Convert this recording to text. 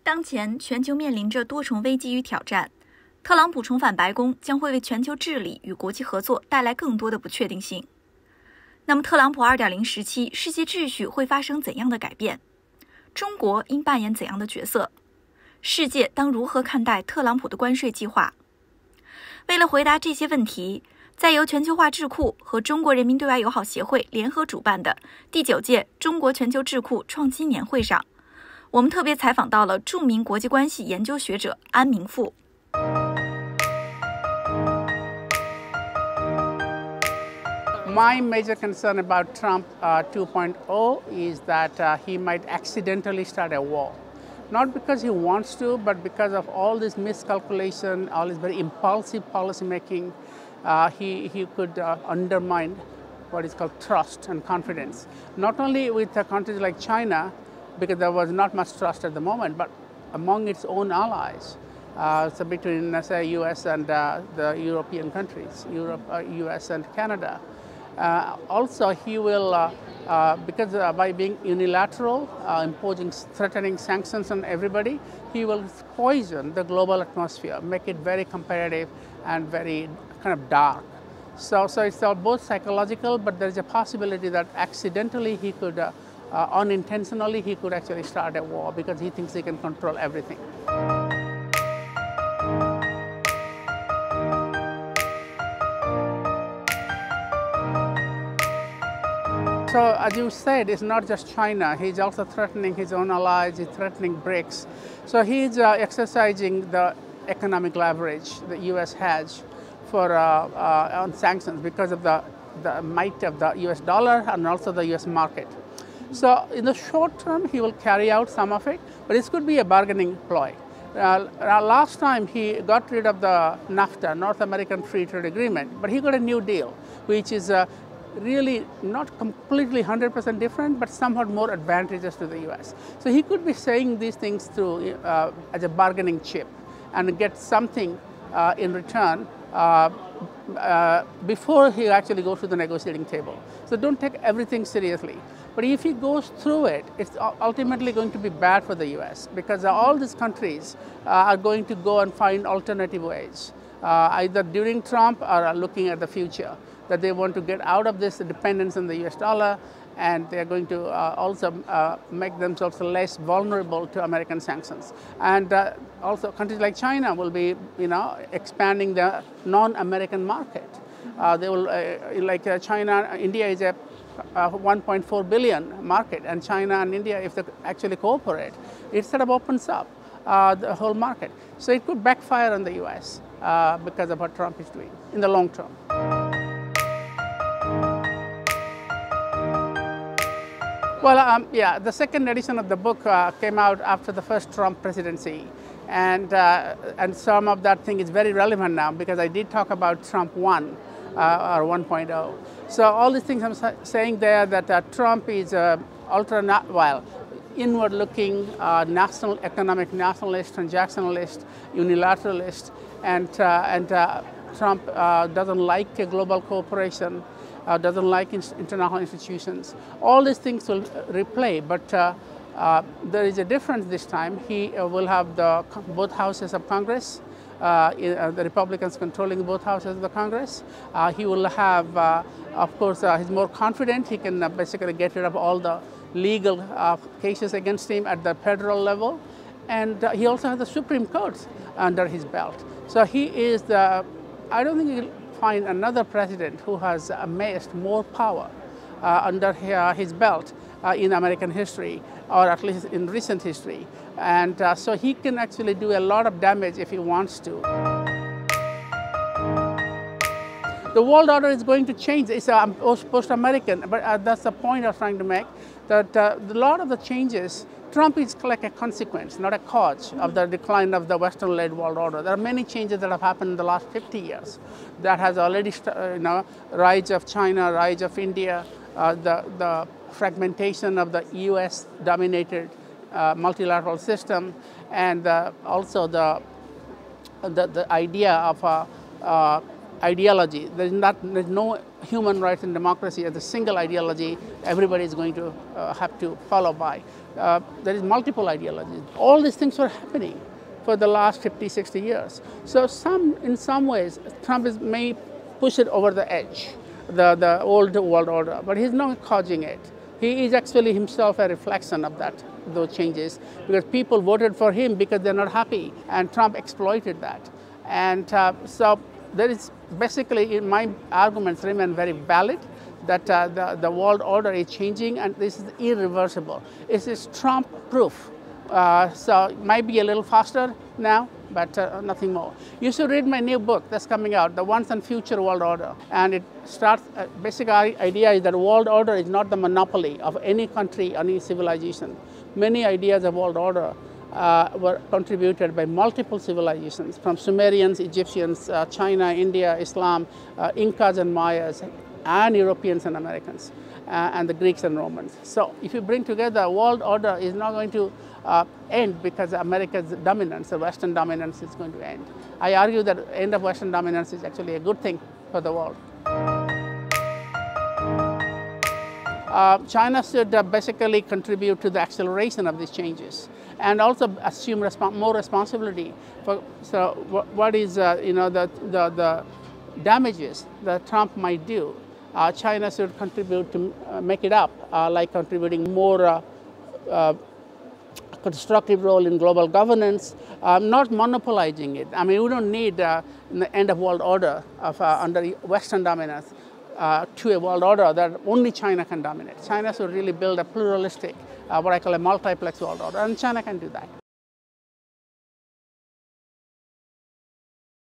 当前，全球面临着多重危机与挑战。特朗普重返白宫将会为全球治理与国际合作带来更多的不确定性。那么，特朗普 2.0 时期，世界秩序会发生怎样的改变？中国应扮演怎样的角色？世界当如何看待特朗普的关税计划？为了回答这些问题，在由全球化智库和中国人民对外友好协会联合主办的第9届中国全球智库创新年会上，我们特别采访到了著名国际关系研究学者安明富。My major concern about Trump 2.0 is that he might accidentally start a war. Not because he wants to, but because of all this miscalculation, all this very impulsive policy making, he could undermine what is called trust and confidence. Not only with countries like China, because there was not much trust at the moment, but among its own allies. So between, say, US and the European countries, US and Canada. Also, he will, because by being unilateral, imposing threatening sanctions on everybody, he will poison the global atmosphere, make it very competitive and very kind of dark. So it's both psychological, but there is a possibility that accidentally he could, unintentionally, he could actually start a war because he thinks he can control everything. So, as you said, it's not just China. He's also threatening his own allies. He's threatening BRICS. So he's exercising the economic leverage the U.S. has for on sanctions because of the might of the U.S. dollar and also the U.S. market. So in the short term, he will carry out some of it, but this could be a bargaining ploy. Last time he got rid of the NAFTA, North American Free Trade Agreement, but he got a new deal, which is really not completely 100% different, but somewhat more advantageous to the U.S. So he could be saying these things through as a bargaining chip and get something in return before he actually goes to the negotiating table. So don't take everything seriously. But if he goes through it, it's ultimately going to be bad for the U.S. because all these countries are going to go and find alternative ways, either during Trump or looking at the future, that they want to get out of this dependence on the US dollar, and they're going to also make themselves less vulnerable to American sanctions. And also countries like China will be, expanding the non-American market. They will, China, India is a 1.4 billion market, and China and India, if they actually cooperate, it sort of opens up the whole market. So it could backfire on the US because of what Trump is doing in the long term. Well, the second edition of the book came out after the first Trump presidency, and some of that thing is very relevant now because I did talk about Trump 1 or 1.0. So all these things I'm saying there that Trump is inward-looking, national economic nationalist, transactionalist, unilateralist, and Trump doesn't like a global cooperation. Doesn't like international institutions. All these things will replay, but there is a difference this time. He will have both houses of Congress, the Republicans controlling both houses of the Congress. He will have, of course, he's more confident. He can basically get rid of all the legal cases against him at the federal level. And he also has the Supreme Court under his belt. So he is I don't think he'll find another president who has amassed more power under his belt in American history, or at least in recent history. And so he can actually do a lot of damage if he wants to. The world order is going to change. It's post-American, but that's the point I was trying to make, that a lot of the changes, Trump is like a consequence, not a cause of the decline of the Western-led world order. There are many changes that have happened in the last 50 years. That has already, rise of China, rise of India, the fragmentation of the US-dominated multilateral system, and also the idea of ideology. There's no human rights and democracy as a single ideology everybody is going to have to follow by. There is multiple ideologies. All these things were happening for the last 50, 60 years. So in some ways, Trump may push it over the edge, the old world order, but he's not causing it. He is actually himself a reflection of those changes, because people voted for him because they're not happy, and Trump exploited that. And so there is basically, my arguments remain very valid, that the world order is changing, and this is irreversible. It is Trump-proof. So it might be a little faster now, but nothing more. You should read my new book that's coming out, The Once and Future World Order. And it starts, basic idea is that world order is not the monopoly of any country, any civilization. Many ideas of world order were contributed by multiple civilizations, from Sumerians, Egyptians, China, India, Islam, Incas and Mayas, and Europeans and Americans, and the Greeks and Romans. So if you bring together, world order is not going to end because America's dominance, the Western dominance, is going to end. I argue that the end of Western dominance is actually a good thing for the world. China should basically contribute to the acceleration of these changes, and also assume more responsibility for. So what is the damages that Trump might do? China should contribute to make it up, like contributing more constructive role in global governance, not monopolizing it. I mean, we don't need the end of world order of under Western dominance to a world order that only China can dominate. China should really build a pluralistic, what I call a multiplex world order, and China can do that.